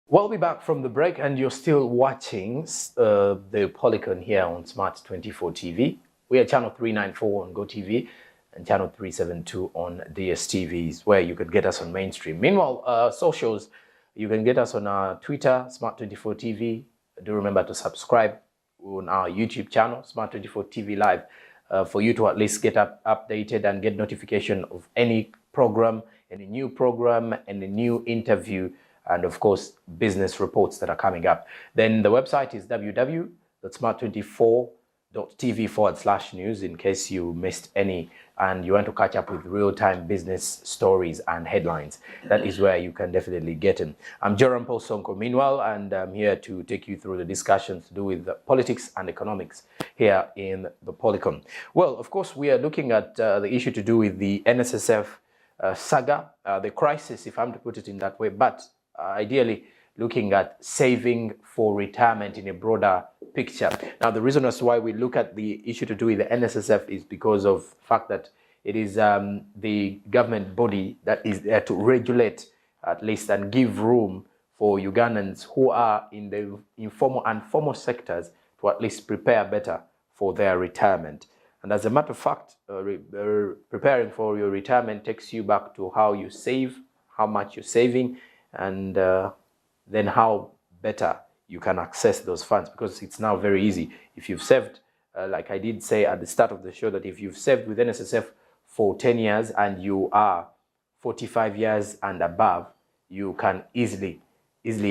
We'll be back from the break, and you're still watching the Policon here on Smart 24 TV. We are channel 394 on GOTV and channel 372 on DSTV, where you could get us on mainstream. Meanwhile, socials, you can get us on our Twitter, Smart 24 TV. Do remember to subscribe on our YouTube channel, Smart 24 TV Live, for you to at least get updated and get notification of any program, any new program, and a new interview, and of course, business reports that are coming up. Then the website is www.smart24.tv/news in case you missed any and you want to catch up with real-time business stories and headlines. That is where you can definitely get in. I'm Joram Paul Sonko, meanwhile, and I'm here to take you through the discussions to do with politics and economics here in the Policon. Well, of course, we are looking at the issue to do with the Nssf saga, the crisis, if I'm to put it in that way, but ideally looking at saving for retirement in a broader picture. Now, the reason as to why we look at the issue to do with the Nssf is because of the fact that it is the government body that is there to regulate at least and give room for Ugandans who are in the informal and formal sectors to at least prepare better for their retirement. And as a matter of fact, preparing for your retirement takes you back to how you save, how much you're saving, and then how better you can access those funds, because it's now very easy. If you've saved, like I did say at the start of the show, that if you've saved with Nssf for 10 years and you are 45 years and above, you can easily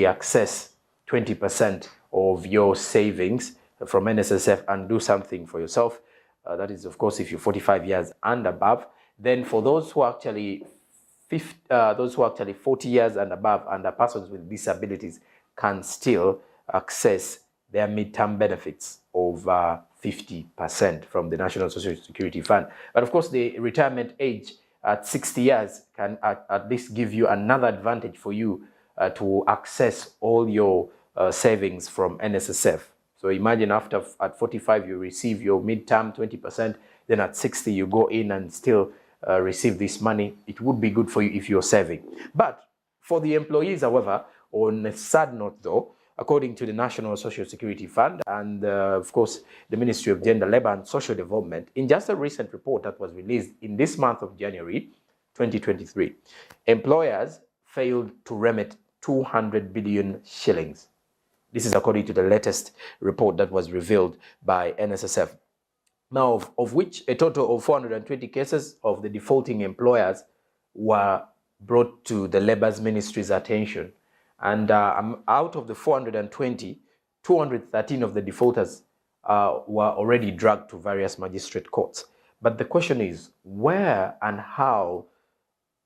access 20% of your savings from Nssf and do something for yourself. That is, of course, if you're 45 years and above. Then for those who are actually 40 years and above, and the persons with disabilities can still access their midterm benefits of 50% from the National Social Security Fund. But of course, the retirement age at 60 years can at least give you another advantage for you to access all your savings from Nssf. So imagine at 45 you receive your midterm 20%, then at 60 you go in and still receive this money. It would be good for you if you're saving. But for the employees, however, on a sad note though, according to the National Social Security Fund and of course the Ministry of Gender, Labour and Social Development, in just a recent report that was released in this month of January 2023, employers failed to remit 200 billion shillings. This is according to the latest report that was revealed by Nssf. Now, of which a total of 420 cases of the defaulting employers were brought to the Labour's Ministry's attention. And out of the 420, 213 of the defaulters were already dragged to various magistrate courts. But the question is, where and how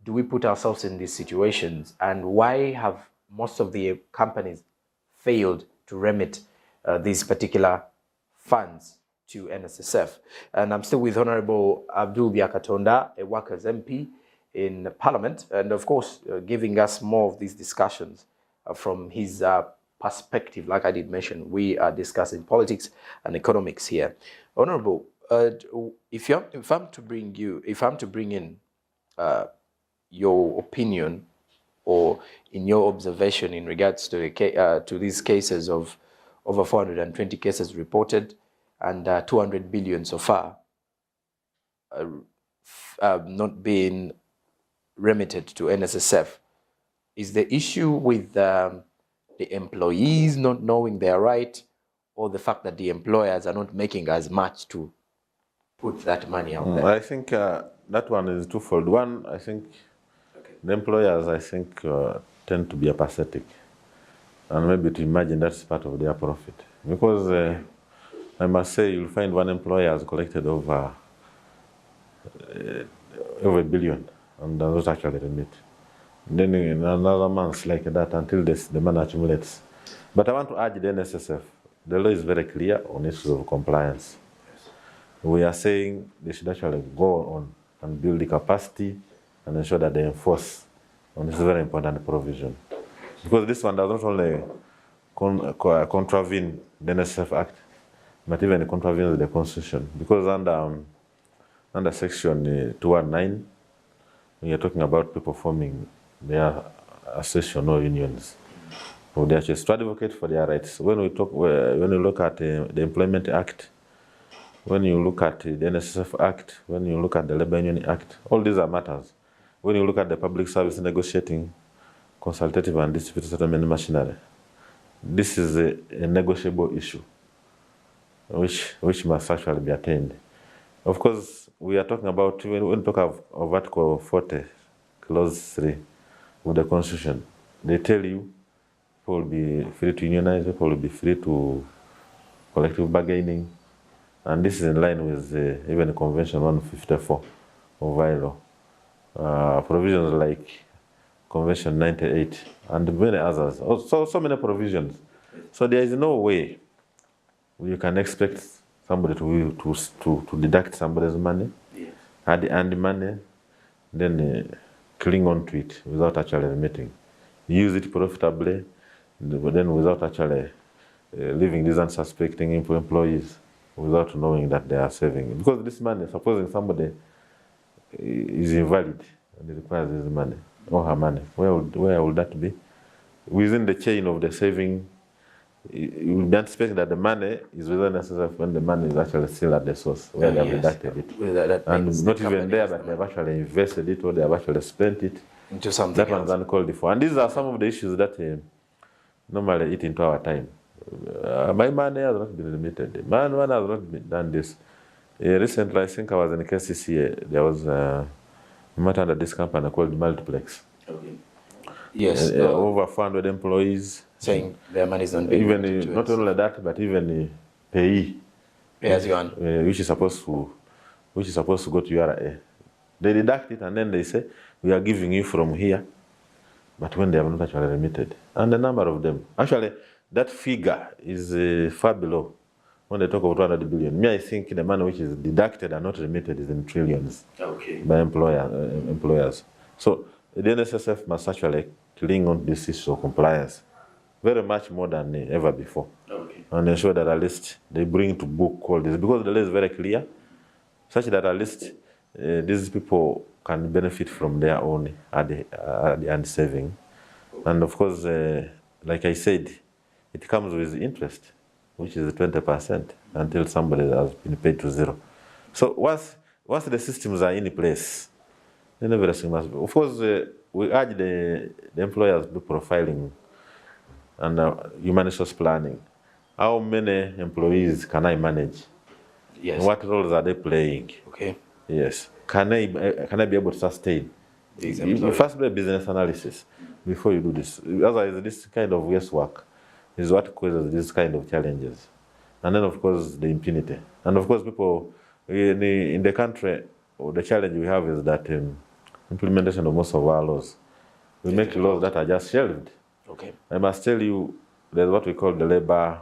do we put ourselves in these situations? And why have most of the companies failed to remit these particular funds to Nssf? And I'm still with Honorable Abdul Biakatonda, a workers MP in Parliament, and of course giving us more of these discussions from his perspective. Like I did mention, we are discussing politics and economics here. Honorable, if I'm to bring in your opinion or in your observation in regards to these cases of over 420 cases reported and 200 billion so far not being remitted to Nssf, is the issue with the employees not knowing their right, or the fact that the employers are not making as much to put that money out there? I think that one is twofold. One, I think the employers, tend to be apathetic, and maybe to imagine that's part of their profit. Because I must say, you'll find one employer has collected over $1 billion, and does not actually remit. Then in another month like that, until the money accumulates. But I want to urge the Nssf, the law is very clear on issues of compliance. We are saying they should actually go on and build the capacity and ensure that they enforce on this very important provision. Because this one does not only contravene the Nssf Act, but even contravenes the Constitution. Because under Section 219, we are talking about people forming their association or unions. would actually to advocate for their rights. When we look at the Employment Act, when you look at the Nssf Act, when you look at the Labour Union Act, all these are matters. When you look at the Public Service Negotiating, Consultative and Dispute Settlement Machinery, this is a negotiable issue which must actually be attained. Of course, we are talking about, when we talk of Article 40, Clause 3 of the Constitution, they tell you people will be free to unionize, people will be free to collective bargaining, and this is in line with even Convention 154 of ILO. Provisions like Convention 98 and many others. So many provisions. So there is no way you can expect somebody to deduct somebody's money, yes, and the money, then cling on to it without actually remitting. Use it profitably, but then without actually leaving these unsuspecting employees without knowing that they are saving. Because this money, supposing somebody is invalid and it requires his money or her money, where would that be? Within the chain of the saving, you will be anticipating that the money is within Nssf when the money is actually still at the source where they have deducted it. That and not even there, but they have actually invested it or they have actually spent it into something that one's uncalled for. And these are some of the issues that normally eat into our time. My money has not been remitted. My money has not been done this. Recently, I think I was in KCCA. There was a matter under this company called Multiplex. Okay. Yes. Over 400 employees. Saying their money is not being even not only that, but even pay as you earn, which is supposed to go to URA. They deduct it and then they say we are giving you from here, but when they have not actually remitted, and the number of them actually that figure is far below when they talk about 200 billion. Me, I think the money which is deducted and not remitted is in trillions. Okay. By employers. So the Nssf must actually cling on this issue of compliance very much more than ever before. Okay. And ensure that at least they bring to book all this, because the law is very clear, such that at least these people can benefit from their own at the end saving. And of course, like I said, it comes with interest, which is 20% until somebody has been paid to zero. So once the systems are in place, then everything must be. Of course, we urge the employers to do profiling and human resource planning. How many employees can I manage? Yes. What roles are they playing? Okay. Yes. Can I be able to sustain? You first do a business analysis before you do this. Otherwise, this kind of guesswork is what causes this kind of challenges. And then, of course, the impunity. And of course, people in the country, the challenge we have is that implementation of most of our laws. We make laws that are just shelved. Okay. I must tell you, there's what we call the Labour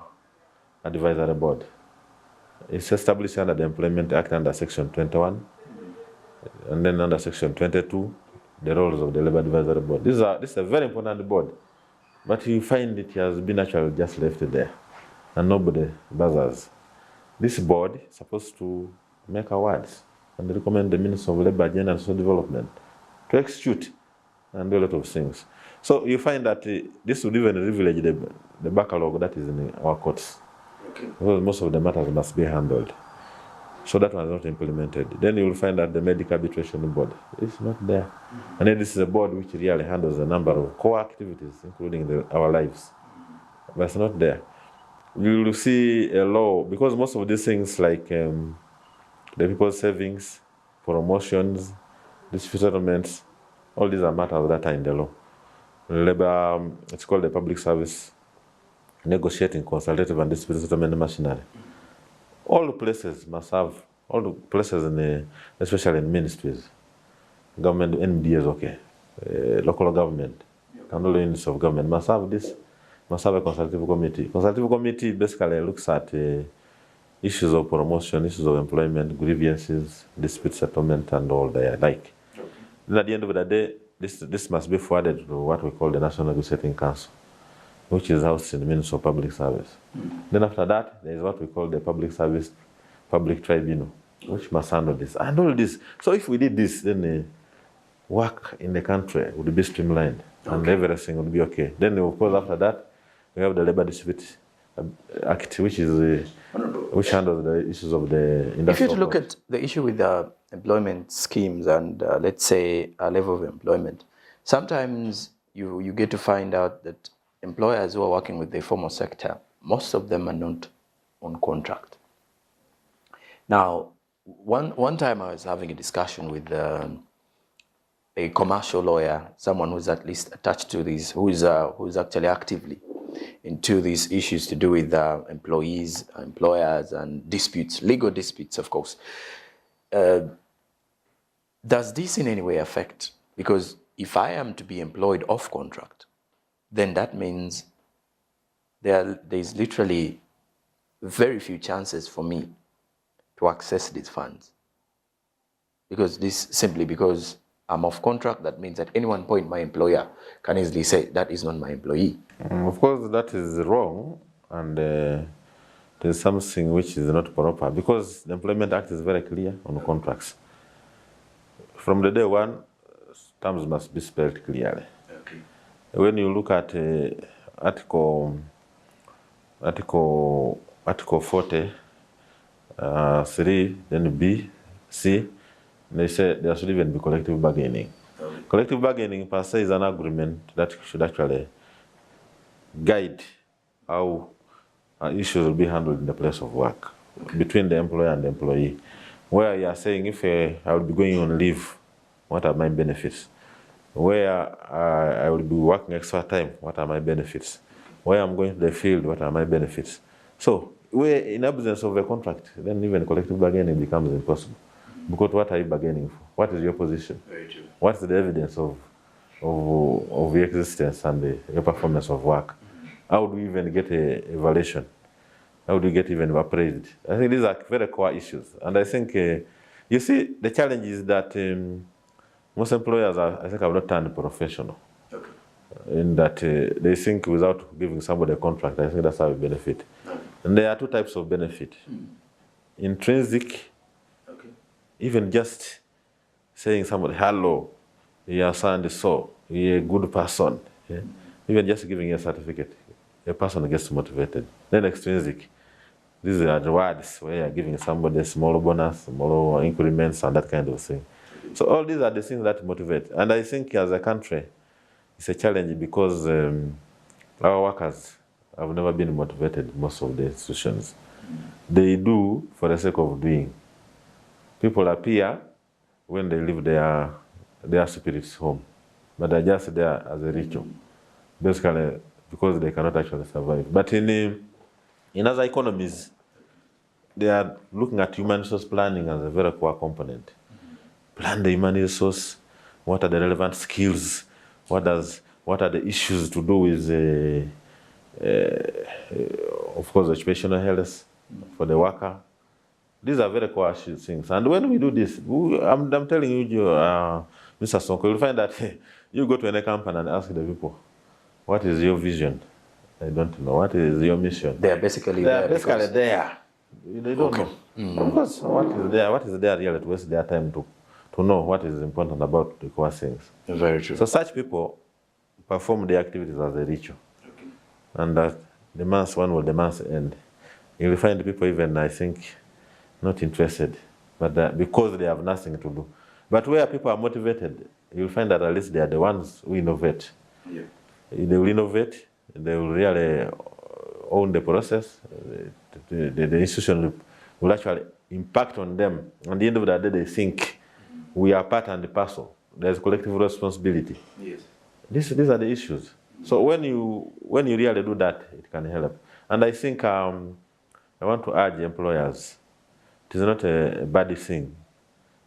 Advisory Board. It's established under the Employment Act under Section 21, and then under Section 22, the roles of the Labour Advisory Board. This is a very important board, but you find it has been actually just left there, and nobody bothers. This board is supposed to make awards and recommend the Minister of Labour, Gender and Social Development to execute and do a lot of things. So you find that this would even privilege the backlog that is in our courts. Okay. Because most of the matters must be handled. So that one is not implemented. Then you will find that the Medical Arbitration Board is not there. And then this is a board which really handles a number of core activities, including our lives. But it's not there. You will see a law, because most of these things like the people's savings, promotions, dispute settlements, all these are matters that are in the law. Labor, it's called the Public Service Negotiating, Consultative and Dispute Settlement Machinery. All the places must have, all the places especially in ministries, government, NDA is okay, local government, and all the units of government must have this, must have a consultative committee. Consultative committee basically looks at issues of promotion, issues of employment, grievances, dispute settlement, and all the like. Okay. Then at the end of the day, this must be forwarded to what we call the National Negotiating Council, which is housed in the Ministry of Public Service. Then after that, there is what we call the Public Service Public Tribunal, which must handle this and all this. So if we did this, then work in the country would be streamlined, and everything would be okay. Then of course after that, We have the Labor Dispute Act, which is which handles the issues of the industrial. If you look at the issue with the employment schemes and let's say a level of employment, sometimes you get to find out that employers who are working with the formal sector, most of them are not on contract. Now, one time I was having a discussion with a commercial lawyer, someone who's at least attached to this, who's actually actively into these issues to do with employees, employers, and disputes, legal disputes, of course. Does this in any way affect? Because if I am to be employed off contract, then that means there's literally very few chances for me to access these funds. Because simply because I'm off contract, that means at any one point my employer can easily say that is not my employee. Of course, that is wrong, and there's something which is not proper, because the Employment Act is very clear on contracts. From the day one, terms must be spelled clearly. Okay. When you look at Article 40, 3, then B, C, they say there should even be collective bargaining. Okay. Collective bargaining per se is an agreement that should actually guide how issues will be handled in the place of work. Okay. Between the employer and the employee, where you are saying, if I will be going on leave, what are my benefits? Where I will be working extra time, what are my benefits? Where I'm going to the field, what are my benefits? So, where in absence of a contract, then even collective bargaining becomes impossible. Because what are you bargaining for? What is your position? Very true. What's the evidence of your existence and your performance of work? How do you even get a evaluation? How do you get even appraised? I think these are very core issues. And I think, you see, the challenge is that most employers have not turned professional. Okay. In that they think without giving somebody a contract, I think that's how we benefit. Okay. And there are two types of benefit. Intrinsic, okay. Even just saying somebody, hello, you are so and so, you're a good person. Yeah? Even just giving a certificate, a person gets motivated. Then extrinsic, these are the rewards where you're giving somebody a small bonus, small increments, and that kind of thing. So all these are the things that motivate. And I think as a country, it's a challenge because our workers have never been motivated, most of the institutions. They do for the sake of doing. People appear when they leave their spirits home, but they're just there as a ritual, basically because they cannot actually survive. But in other economies, they are looking at human resource planning as a very core component. Plan the human resource, what are the relevant skills, what are the issues to do with, of course, occupational health for the worker. These are very core things. And when we do this, I'm telling you, Mr. Sonko, you'll find that you go to any company and ask the people, what is your vision? I don't know. What is your mission? They are basically there. They don't know. Of course, what is there really to waste their time to know what is important about the core things. Very true. So such people perform the activities as a ritual. Okay. And that the month one will the month end. You will find people even, I think, not interested, but because they have nothing to do. But where people are motivated, you'll find that at least they are the ones who innovate. Yeah. They will innovate, they will really own the process, the institution will actually impact on them. At the end of the day, they think we are part and parcel. There's collective responsibility. Yes. These are the issues. So when you really do that, it can help. And I think I want to urge employers, it is not a bad thing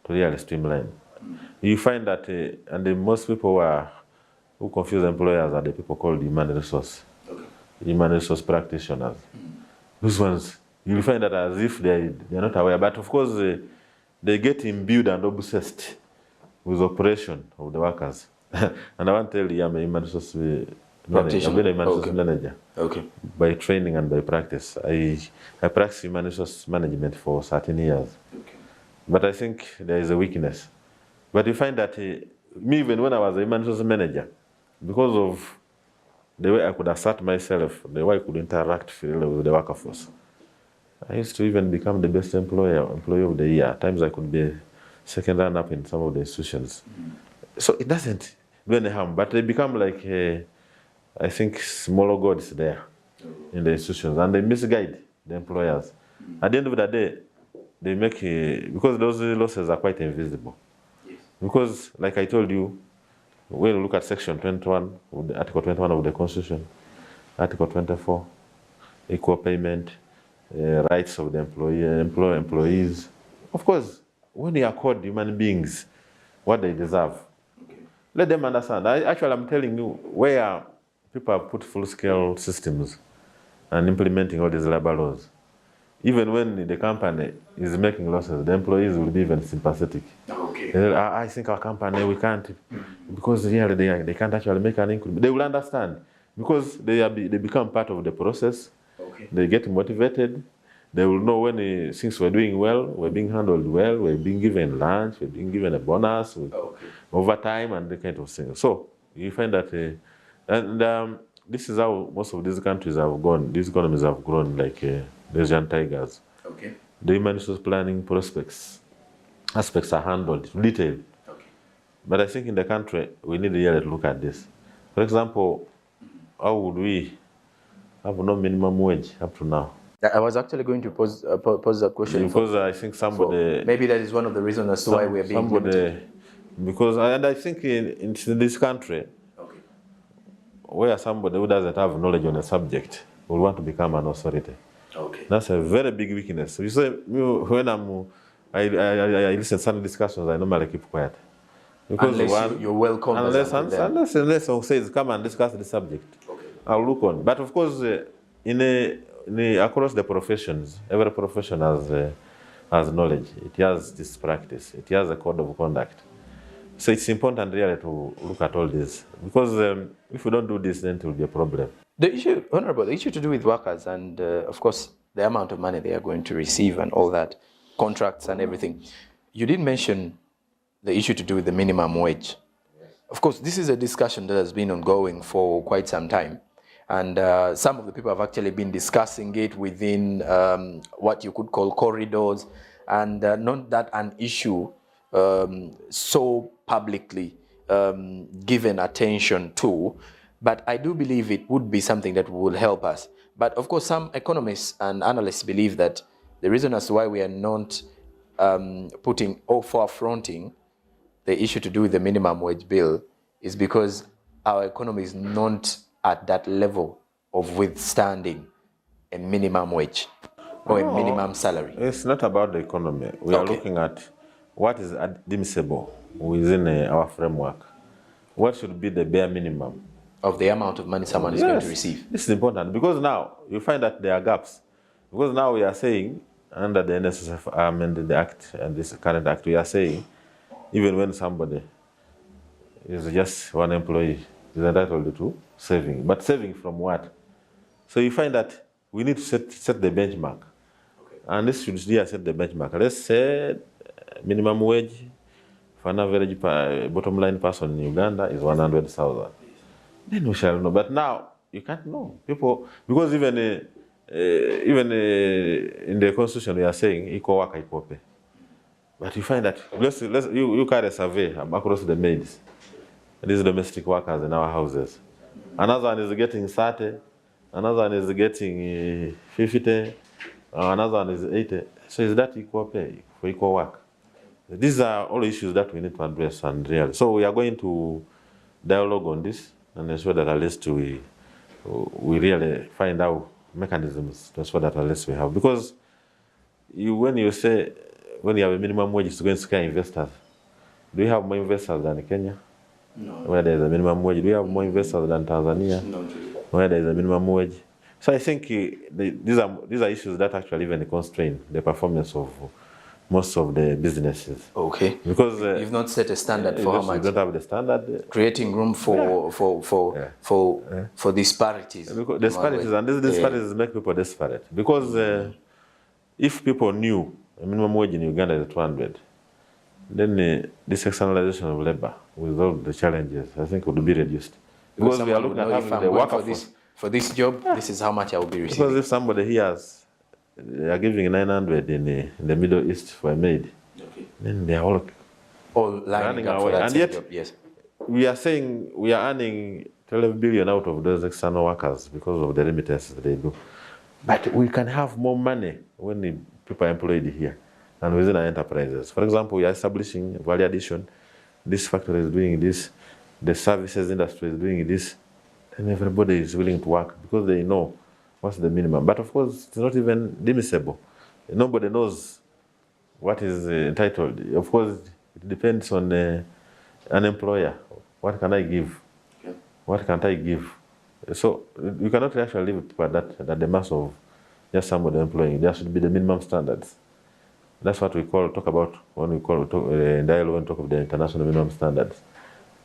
to really streamline. You find that, and most people who confuse employers are the people called human resource, okay. Human resource practitioners. Those ones, you'll find that as if they're not aware. But of course, they get imbued and obsessed with operation of the workers. And I want to tell you, I'm a human resource manager. I've been a human resource manager. Okay. By training and by practice. I practiced human resource management for 13 years. Okay. But I think there is a weakness. But you find that me, even when I was a human resource manager, because of the way I could assert myself, the way I could interact freely with the workforce. I used to even become the best employee of the year. At times I could be second runner-up in some of the institutions. So it doesn't do any harm, but they become like, I think, smaller gods there in the institutions, and they misguide the employers. At the end of the day, they make, because those losses are quite invisible. Yes. Because, like I told you, when you look at section 21, article 21 of the Constitution, article 24, equal payment, rights of the employees. Of course, when you accord human beings what they deserve, let them understand. I'm telling you, where people have put full-scale systems and implementing all these labor laws, even when the company is making losses, the employees will be even sympathetic. Okay. I think our company, we can't, because really they can't actually make an increment. They will understand, because they become part of the process. Okay. They get motivated. They will know when things were doing well, we're being handled well, we're being given lunch, we're being given a bonus, overtime, and the kind of thing. So you find that, this is how most of these countries have gone. These economies have grown like the Asian tigers. Okay. The human resource planning aspects are handled detailed. Okay. But I think in the country we need to really look at this. For example, how would we have no minimum wage up to now? I was actually going to pose that question. Because I think somebody... maybe that is one of the reasons as to why we are being limited. Because, and I think in this country, okay, where somebody who doesn't have knowledge on a subject will want to become an authority. Okay. That's a very big weakness. You say, when I listen to some discussions, I normally keep quiet. Because unless you're welcome. Unless someone says, come and discuss the subject. Okay. I'll look on. But of course, across the professions, every profession has knowledge. It has this practice. It has a code of conduct. So it's important really to look at all this, because if we don't do this, then it will be a problem. The issue, Honorable, the issue to do with workers and, of course, the amount of money they are going to receive and all that, contracts and everything. You did mention the issue to do with the minimum wage. Of course, this is a discussion that has been ongoing for quite some time. And some of the people have actually been discussing it within what you could call corridors, and not that an issue so publicly given attention to. But I do believe it would be something that will help us. But of course, some economists and analysts believe that the reason as to why we are not putting or forefronting the issue to do with the minimum wage bill is because our economy is not at that level of withstanding a minimum wage or a minimum salary. It's not about the economy. We are looking at what is admissible within our framework. What should be the bare minimum of the amount of money someone is going to receive? This is important, because now you find that there are gaps. Because now we are saying, under the Nssf amended the act and this current act, we are saying, even when somebody is just one employee, is entitled to saving. But saving from what? So you find that we need to set the benchmark. Okay. And this should set the benchmark. Let's say minimum wage for an average bottom line person in Uganda is 100,000. Then we shall know. But now you can't know. People, because even in the Constitution we are saying equal work, equal pay. But you find that, you carry a survey across the maids, these domestic workers in our houses. Another one is getting 30, another one is getting 50, another one is 80. So is that equal pay for equal work? These are all issues that we need to address and real. So we are going to dialogue on this and ensure that at least we really find out mechanisms to ensure that at least we have. Because when you have a minimum wage, it's going to scare investors. Do you have more investors than Kenya? No. Where there is a minimum wage. Do you have more investors than Tanzania? No. Where there is a minimum wage? So I think these are issues that actually even constrain the performance of most of the businesses. Okay. Because you've not set a standard for how much. You don't have the standard. Creating room for disparities. Because disparities, and these disparities make people desperate. Because if people knew a minimum wage in Uganda is 200, then this externalization of labor with all the challenges, I think, would be reduced. Because we are looking at if having I'm the going workforce. for this job, this is how much I will be receiving. Because if somebody hears they are giving 900 in the Middle East for a maid, then they are all lining up for away. that And same yet, job. Yes. we are saying we are earning 12 billion out of those external workers because of the remittances they do. But we can have more money when the people are employed here and within our enterprises. For example, we are establishing value addition. This factory is doing this. The services industry is doing this. And everybody is willing to work because they know what's the minimum. But of course, it's not even demisable. Nobody knows what is entitled. Of course, it depends on an employer. What can I give? Yeah. What can't I give? So you cannot actually leave it at the mass of just somebody employing. There should be the minimum standards. That's what we talk about when we dialogue and talk of the international minimum standards.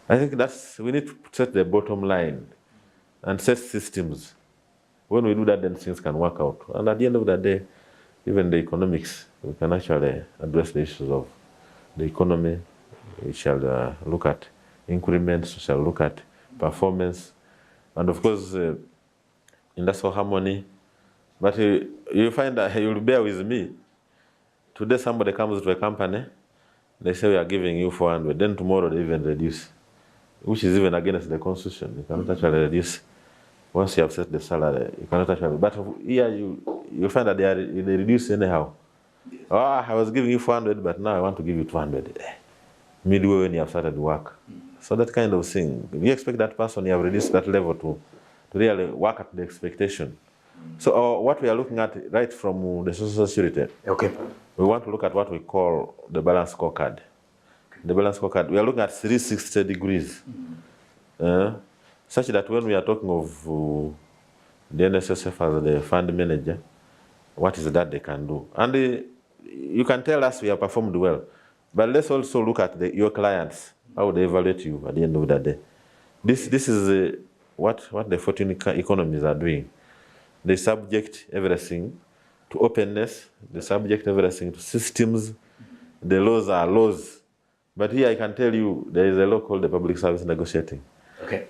I think we need to set the bottom line and set systems. When we do that, then things can work out. And at the end of the day, even the economics, we can actually address the issues of the economy. We shall look at increments, we shall look at performance, and of course, industrial harmony. But you find that you'll bear with me. Today somebody comes to a company, they say we are giving you 400, then tomorrow they even reduce, which is even against the constitution. You cannot actually reduce. Once you have set the salary, you cannot actually. But here you find that they reduce anyhow. Oh, I was giving you 400, but now I want to give you 200. Midway when you have started work. So that kind of thing. You expect that person, you have reduced that level to really work at the expectation. So what we are looking at right from the social security, okay, we want to look at what we call the balance scorecard. The balance scorecard, we are looking at 360 degrees. Such that when we are talking of the Nssf as the fund manager, what is it that they can do? And you can tell us we have performed well, but let's also look at your clients, how they evaluate you at the end of the day. This is what the 14 economies are doing. They subject everything to openness, they subject everything to systems. The laws are laws. But here I can tell you there is a law called the Public Service Negotiating. Okay.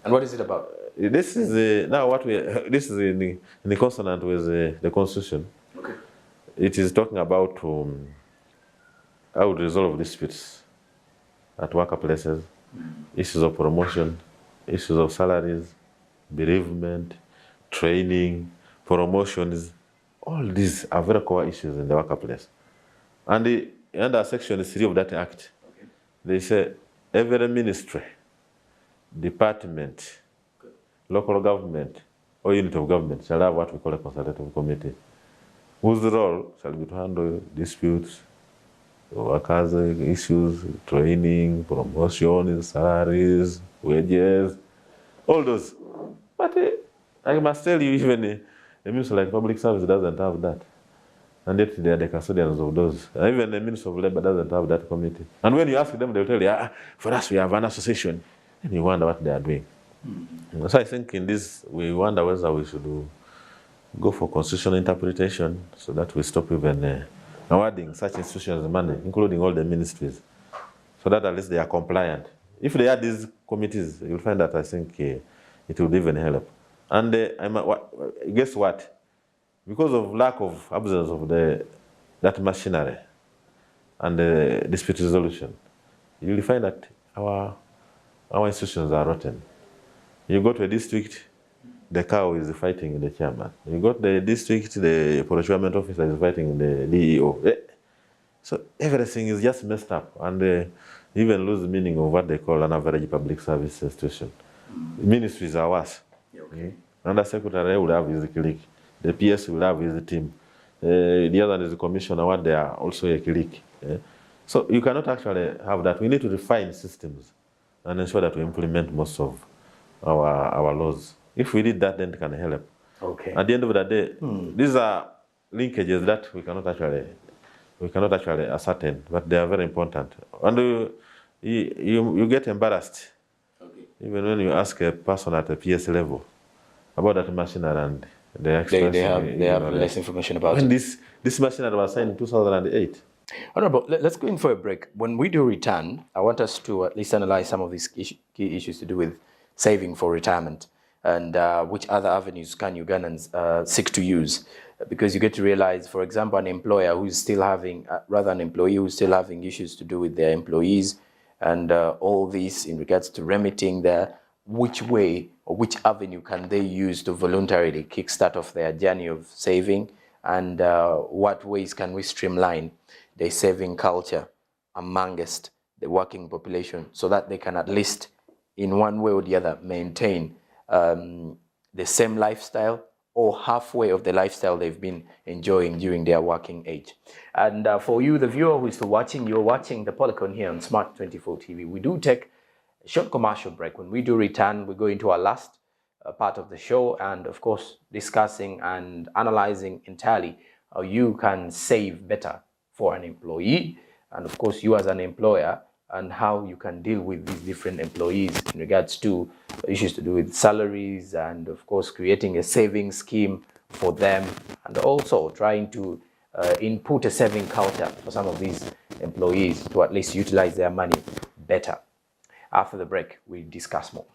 And what is it about? This is now what this is in the consonant with the Constitution. Okay. It is talking about how to resolve disputes at workplaces, issues of promotion, issues of salaries, bereavement, training, promotions. All these are very core issues in the workplace. And under Section 3 of that Act, okay, they say every ministry, department, local government, or unit of government shall have what we call a consultative committee, whose role shall be to handle disputes, workers' issues, training, promotions, salaries, wages, all those. But I must tell you, even a ministry like Public Service doesn't have that. And yet they are the custodians of those. Even the Ministry of Labor doesn't have that committee. And when you ask them, they'll tell you, for us, we have an association. And you wonder what they are doing. Mm-hmm. So I think in this, we wonder whether we should go for constitutional interpretation so that we stop even awarding such institutions money, including all the ministries, so that at least they are compliant. If they had these committees, you'll find that I think it would even help. And guess what? Because of lack of absence of that machinery and the dispute resolution, you'll find that our institutions are rotten. You go to a district, the cow is fighting the chairman. You go to the district, the procurement officer is fighting the DEO. So everything is just messed up, and even lose the meaning of what they call an average public service institution. Ministries are worse. Okay. And the secretary will have his clique. The PS will have his team. The other is the commissioner, what they are also a clique. So you cannot actually have that. We need to refine systems and ensure that we implement most of our laws. If we did that, then it can help. Okay. At the end of the day, these are linkages that we cannot actually ascertain, but they are very important. And you get embarrassed, okay, even when you ask a person at a PS level about that machinery, and they have less information about when it. This machinery was signed in 2008. Honorable, let's go in for a break. When we do return, I want us to at least analyze some of these key issues to do with saving for retirement, and which other avenues can Ugandans seek to use? Because you get to realize, for example, an employer who's still having, an employee who's still having issues to do with their employees, and all this in regards to remitting their, which way or which avenue can they use to voluntarily kickstart off their journey of saving, and what ways can we streamline the saving culture amongst the working population so that they can at least in one way or the other maintain the same lifestyle or halfway of the lifestyle they've been enjoying during their working age. And for you, the viewer who is still watching, you're watching the Policon here on Smart 24 TV. We do take a short commercial break. When we do return, we go into our last part of the show, and of course, discussing and analyzing entirely how you can save better for an employee, and of course, you as an employer, and how you can deal with these different employees in regards to issues to do with salaries, and of course creating a saving scheme for them, and also trying to input a saving culture for some of these employees to at least utilize their money better. After the break, we discuss more.